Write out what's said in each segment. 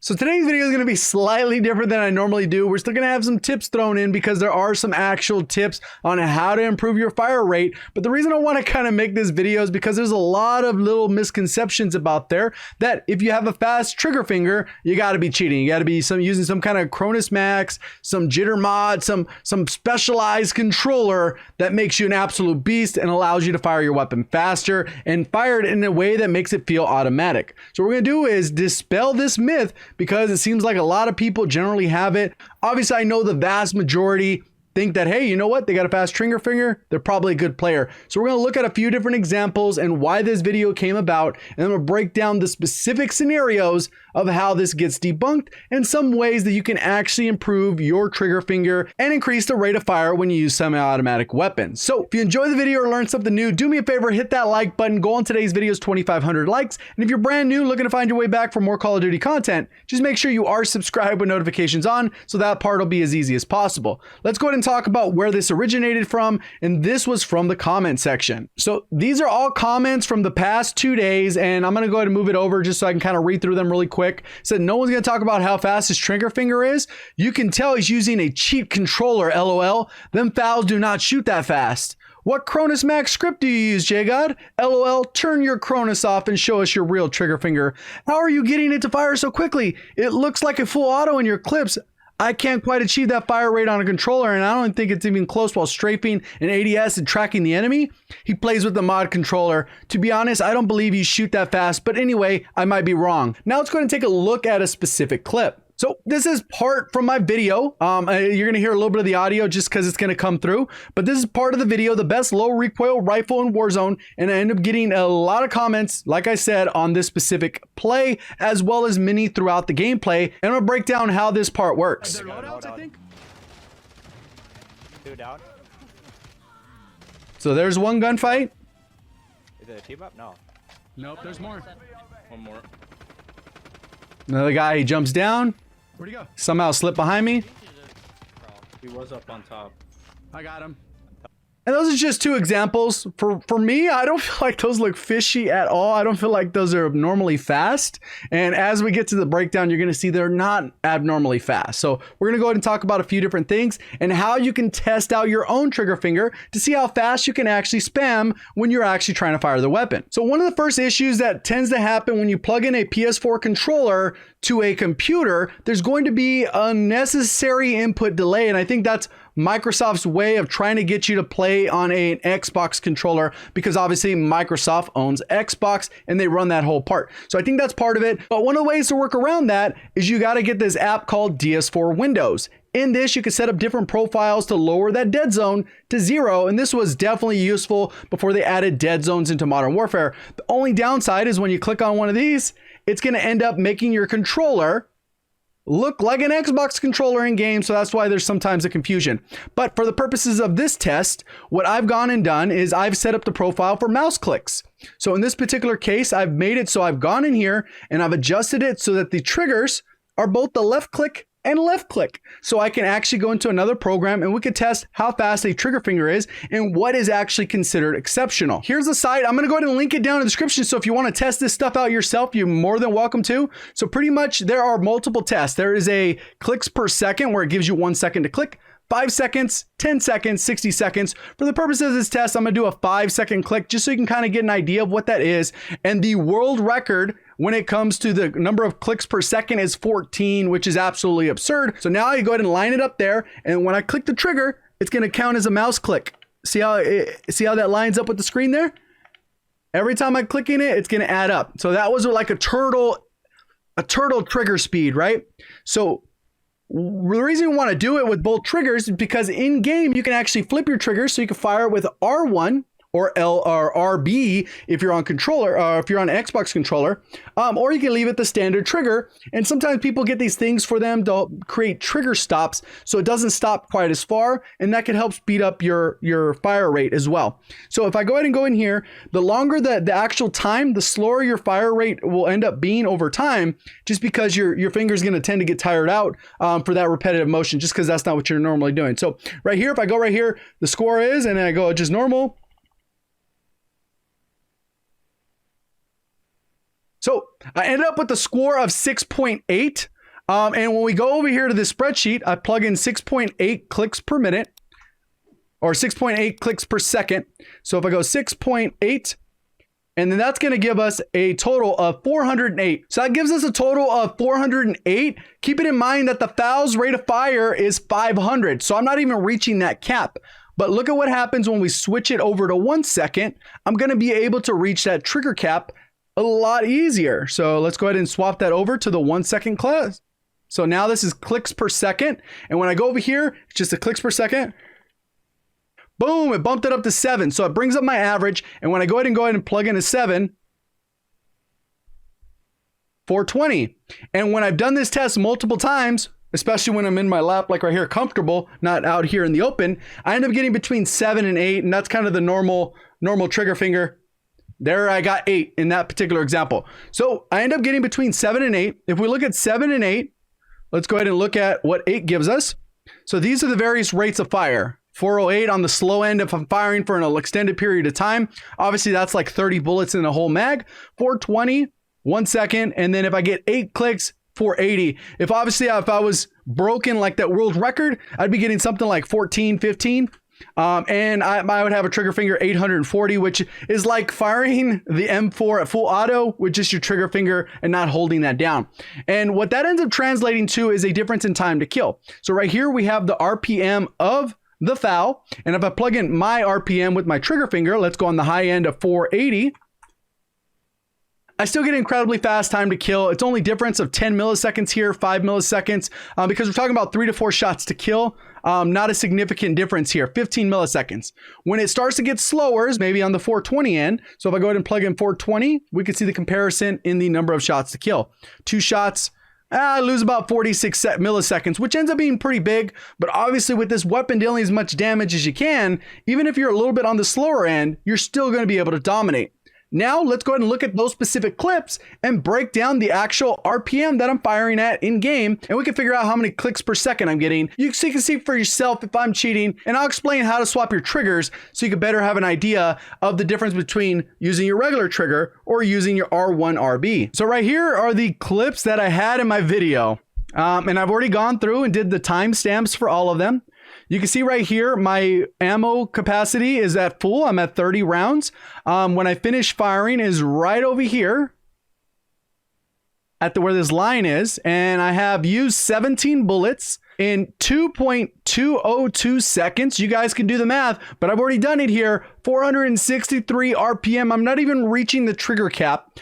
So today's video is going to be slightly different than I normally do. We're still going to have some tips thrown in because there are some actual tips on how to improve your fire rate. But the reason I want to kind of make this video is because there's a lot of little misconceptions about there that if you have a fast trigger finger, you got to be cheating. You got to be using some kind of Cronus Max, some jitter mod, some specialized controller that makes you an absolute beast and allows you to fire your weapon faster and fire it in a way that makes it feel automatic. So what we're going to do is dispel this myth, because it seems like a lot of people generally have it. Obviously, I know the vast majority think that, hey, you know what? They got a fast trigger finger. They're probably a good player. So we're going to look at a few different examples and why this video came about. And I'm going to break down the specific scenarios of how this gets debunked and some ways that you can actually improve your trigger finger and increase the rate of fire when you use semi-automatic weapons. So if you enjoy the video or learn something new, do me a favor, hit that like button. Goal on today's video is 2,500 likes. And if you're brand new, looking to find your way back for more Call of Duty content, just make sure you are subscribed with notifications on, so that part will be as easy as possible. Let's go ahead and talk about where this originated from, and this was from the comment section. So these are all comments from the past 2 days, and I'm going to go ahead and move it over just so I can kind of read through them really quick. Said no one's going to talk about how fast his trigger finger is. You can tell he's using a cheap controller, LOL. Them fouls do not shoot that fast. What Cronus Max script do you use, JGOD? LOL, turn your Cronus off and show us your real trigger finger. How are you getting it to fire so quickly? It looks like a full auto in your clips. I can't quite achieve that fire rate on a controller, and I don't think it's even close while strafing an ADS and tracking the enemy. He plays with the mod controller. To be honest, I don't believe you shoot that fast, but anyway, I might be wrong. Now let's go ahead and take a look at a specific clip. So this is part from my video. You're gonna hear a little bit of the audio just because it's gonna come through, but this is part of the video, the best low recoil rifle in Warzone, and I end up getting a lot of comments, like I said, on this specific play, as well as many throughout the gameplay, and I'm gonna break down how this part works. Loadouts, I think. 2 down. So there's one gunfight. Is it a team up? No. Nope, there's more. One more. Another guy, he jumps down, Where'd he go? somehow slipped behind me. He was up on top. I got him. And those are just two examples. For me, I don't feel like those look fishy at all. I don't feel like those are abnormally fast. And as we get to the breakdown, you're going to see they're not abnormally fast. So we're going to go ahead and talk about a few different things and how you can test out your own trigger finger to see how fast you can actually spam when you're actually trying to fire the weapon. So one of the first issues that tends to happen when you plug in a PS4 controller to a computer, there's going to be unnecessary input delay. And I think that's Microsoft's way of trying to get you to play on an Xbox controller, because obviously Microsoft owns Xbox and they run that whole part. So I think that's part of it. But one of the ways to work around that is you got to get this app called DS4 Windows. In this, you can set up different profiles to lower that dead zone to 0. And this was definitely useful before they added dead zones into Modern Warfare. The only downside is when you click on one of these, it's going to end up making your controller look like an Xbox controller in game, so that's why there's sometimes a confusion. But for the purposes of this test, what I've gone and done is I've set up the profile for mouse clicks. So in this particular case, I've made it so I've gone in here and I've adjusted it so that the triggers are both the left click and left click. So I can actually go into another program and we could test how fast a trigger finger is and what is actually considered exceptional. Here's the site. I'm going to go ahead and link it down in the description. So if you want to test this stuff out yourself, you're more than welcome to. So pretty much there are multiple tests. There is a clicks per second where it gives you 1 second to click, 5 seconds, 10 seconds, 60 seconds. For the purposes of this test, I'm going to do a 5-second click just so you can kind of get an idea of what that is. And the world record when it comes to the number of clicks per second is 14, which is absolutely absurd. So now I go ahead and line it up there. And when I click the trigger, it's going to count as a mouse click. See how that lines up with the screen there? Every time I click in it, it's going to add up. So that was like a turtle trigger speed, right? So the reason you want to do it with both triggers is because in game you can actually flip your triggers, so you can fire it with R1 or L or RB if you're on controller, if you're on an Xbox controller, or you can leave it the standard trigger. And sometimes people get these things for them to create trigger stops, so it doesn't stop quite as far, and that can help speed up your fire rate as well. So if I go ahead and go in here, the longer the actual time, the slower your fire rate will end up being over time, just because your finger's going to tend to get tired out for that repetitive motion, just because that's not what you're normally doing. So right here, if I go right here, the score is, and then I go just normal. So I ended up with a score of 6.8. And when we go over here to this spreadsheet, I plug in 6.8 clicks per minute or 6.8 clicks per second. So if I go 6.8, and then that's going to give us a total of 408. So that gives us a total of 408. Keep it in mind that the fouls rate of fire is 500. So I'm not even reaching that cap. But look at what happens when we switch it over to 1 second. I'm going to be able to reach that trigger cap a lot easier. So let's go ahead and swap that over to the 1 second class. So now this is clicks per second. And when I go over here, it's just a clicks per second. Boom, it bumped it up to 7. So it brings up my average. And when I go ahead and plug in a 7, 420. And when I've done this test multiple times, especially when I'm in my lap, like right here, comfortable, not out here in the open, I end up getting between 7 and 8. And that's kind of the normal trigger finger. There I got 8 in that particular example. So I end up getting between 7 and 8. If we look at 7 and 8, let's go ahead and look at what 8 gives us. So these are the various rates of fire. 408 on the slow end if I'm firing for an extended period of time. Obviously, that's like 30 bullets in a whole mag. 420, 1 second. And then if I get 8 clicks, 480. If I was broken like that world record, I'd be getting something like 14, 15. And I would have a trigger finger 840, which is like firing the M4 at full auto with just your trigger finger and not holding that down. And what that ends up translating to is a difference in time to kill. So right here we have the RPM of the foul. And if I plug in my RPM with my trigger finger, let's go on the high end of 480. I still get incredibly fast time to kill. It's only difference of 10 milliseconds here, 5 milliseconds, because we're talking about 3 to 4 shots to kill. Not a significant difference here, 15 milliseconds. When it starts to get slower is maybe on the 420 end. So if I go ahead and plug in 420, we can see the comparison in the number of shots to kill. 2 shots, I lose about 46 milliseconds, which ends up being pretty big. But obviously with this weapon dealing as much damage as you can, even if you're a little bit on the slower end, you're still going to be able to dominate. Now let's go ahead and look at those specific clips and break down the actual RPM that I'm firing at in game. And we can figure out how many clicks per second I'm getting. You can see for yourself if I'm cheating, and I'll explain how to swap your triggers so you can better have an idea of the difference between using your regular trigger or using your R1RB. So right here are the clips that I had in my video. And I've already gone through and did the timestamps for all of them. You can see right here, my ammo capacity is at full. I'm at 30 rounds. When I finish firing is right over here at where this line is. And I have used 17 bullets in 2.202 seconds. You guys can do the math, but I've already done it here. 463 RPM. I'm not even reaching the trigger cap.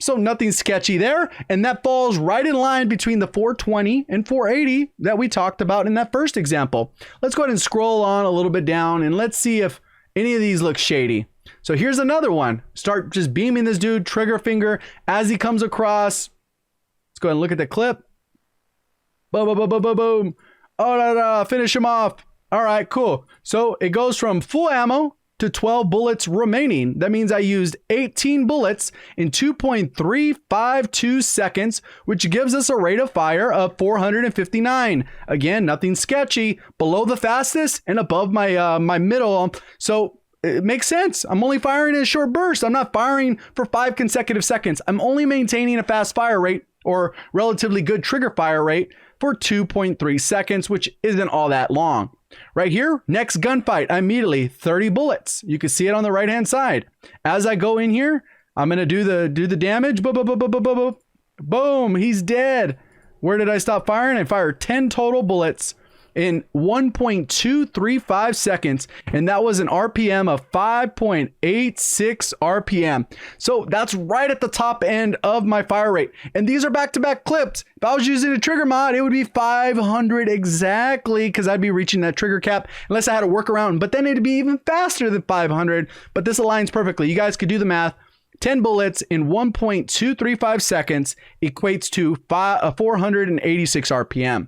So nothing sketchy there. And that falls right in line between the 420 and 480 that we talked about in that first example. Let's go ahead and scroll on a little bit down and let's see if any of these look shady. So here's another one. Start just beaming this dude, trigger finger, as he comes across. Let's go ahead and look at the clip. Boom, boom, boom, boom, boom, boom. Oh, finish him off. All right, cool. So it goes from full ammo to 12 bullets remaining. That means I used 18 bullets in 2.352 seconds, which gives us a rate of fire of 459. Again, nothing sketchy. Below the fastest and above my my middle. So it makes sense. I'm only firing in a short burst. I'm not firing for 5 consecutive seconds. I'm only maintaining a fast fire rate or relatively good trigger fire rate for 2.3 seconds, which isn't all that long. Right here, next gunfight, immediately 30 bullets. You can see it on the right hand side. As I go in here, I'm gonna do the damage. Boom, boom, boom, boom, boom, boom, boom. Boom, he's dead. Where did I stop firing? I fired 10 total bullets in 1.235 seconds, and that was an RPM of 5.86 RPM. So that's right at the top end of my fire rate. And these are back-to-back clips. If I was using a trigger mod, it would be 500 exactly, because I'd be reaching that trigger cap unless I had to work around. But then it'd be even faster than 500. But this aligns perfectly. You guys could do the math. 10 bullets in 1.235 seconds equates to 486 RPM.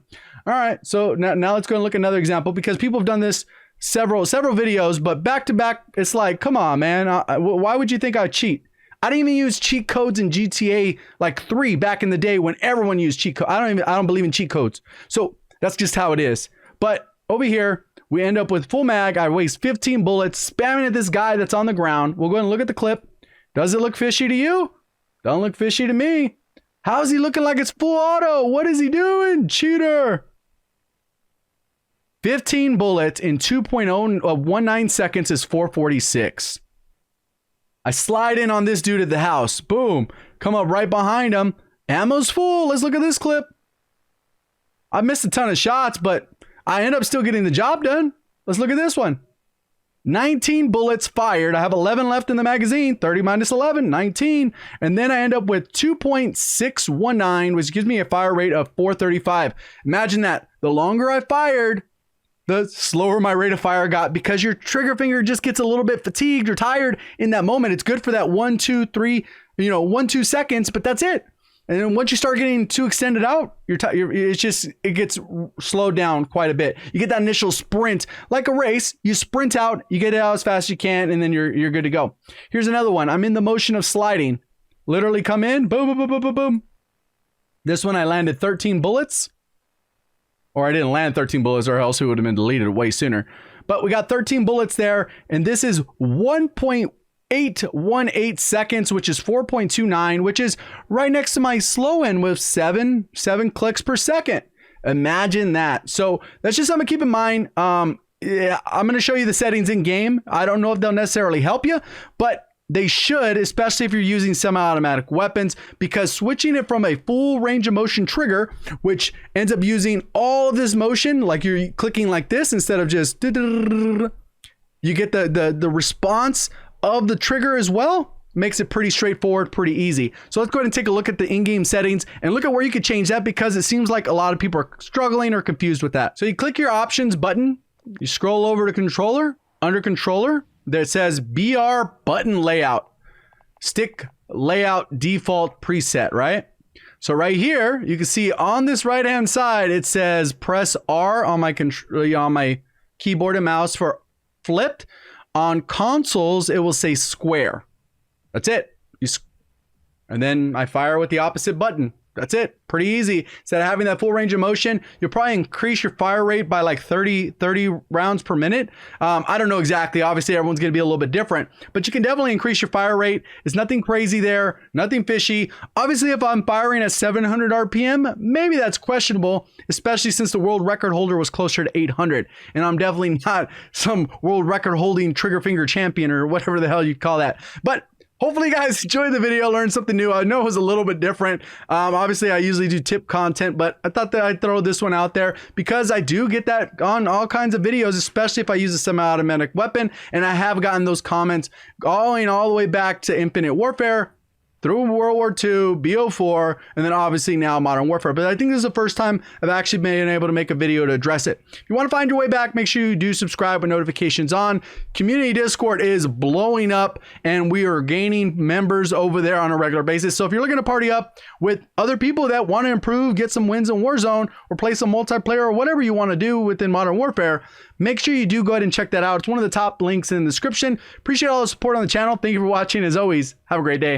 All right, so now let's go and look at another example, because people have done this several videos, but back to back, it's like, come on, man. Why would you think I cheat? I didn't even use cheat codes in GTA like 3 back in the day when everyone used cheat codes. I don't believe in cheat codes. So that's just how it is. But over here, we end up with full mag. I waste 15 bullets spamming at this guy that's on the ground. We'll go and look at the clip. Does it look fishy to you? Don't look fishy to me. How's he looking like it's full auto? What is he doing? Cheater. 15 bullets in 2.019 seconds is 446. I slide in on this dude at the house. Boom. Come up right behind him. Ammo's full. Let's look at this clip. I missed a ton of shots, but I end up still getting the job done. Let's look at this one. 19 bullets fired. I have 11 left in the magazine. 30 minus 11, 19. And then I end up with 2.619, which gives me a fire rate of 435. Imagine that. The longer I fired, the slower my rate of fire got, because your trigger finger just gets a little bit fatigued or tired in that moment. It's good for that 1, 2, 3, 1, 2 seconds, but that's it. And then once you start getting too extended out, it gets slowed down quite a bit. You get that initial sprint, like a race. You sprint out, you get it out as fast as you can, and then you're good to go. Here's another one. I'm in the motion of sliding. Literally come in, boom, boom, boom, boom, boom, boom. This one I landed 13 bullets. Or I didn't land 13 bullets, or else it would have been deleted way sooner. But we got 13 bullets there, and this is 1.818 seconds, which is 4.29, which is right next to my slow end with 7 clicks per second. Imagine that. So that's just something to keep in mind. Yeah, I'm going to show you the settings in game. I don't know if they'll necessarily help you, but they should, especially if you're using semi-automatic weapons, because switching it from a full range of motion trigger, which ends up using all of this motion, like you're clicking like this instead of just, you get the response of the trigger as well, makes it pretty straightforward, pretty easy. So let's go ahead and take a look at the in-game settings and look at where you could change that, because it seems like a lot of people are struggling or confused with that. So you click your options button, you scroll over to controller, under controller, that says BR button layout, stick layout default preset, right? So right here, you can see on this right-hand side, it says press R on my keyboard and mouse for flipped. On consoles, it will say square. That's it. And then I fire with the opposite button. That's it. Pretty easy. Instead of having that full range of motion, you'll probably increase your fire rate by like 30 rounds per minute. I don't know exactly. Obviously, everyone's going to be a little bit different, but you can definitely increase your fire rate. It's nothing crazy there, nothing fishy. Obviously, if I'm firing at 700 RPM, maybe that's questionable, especially since the world record holder was closer to 800. And I'm definitely not some world record holding trigger finger champion or whatever the hell you call that. But hopefully you guys enjoyed the video, learned something new. I know it was a little bit different. Obviously, I usually do tip content, but I thought that I'd throw this one out there because I do get that on all kinds of videos, especially if I use a semi-automatic weapon. And I have gotten those comments going all the way back to Infinite Warfare, through World War II, BO4, and then obviously now Modern Warfare. But I think this is the first time I've actually been able to make a video to address it. If you want to find your way back, make sure you do subscribe with notifications on. Community Discord is blowing up, and we are gaining members over there on a regular basis. So if you're looking to party up with other people that want to improve, get some wins in Warzone, or play some multiplayer, or whatever you want to do within Modern Warfare, make sure you do go ahead and check that out. It's one of the top links in the description. Appreciate all the support on the channel. Thank you for watching. As always, have a great day.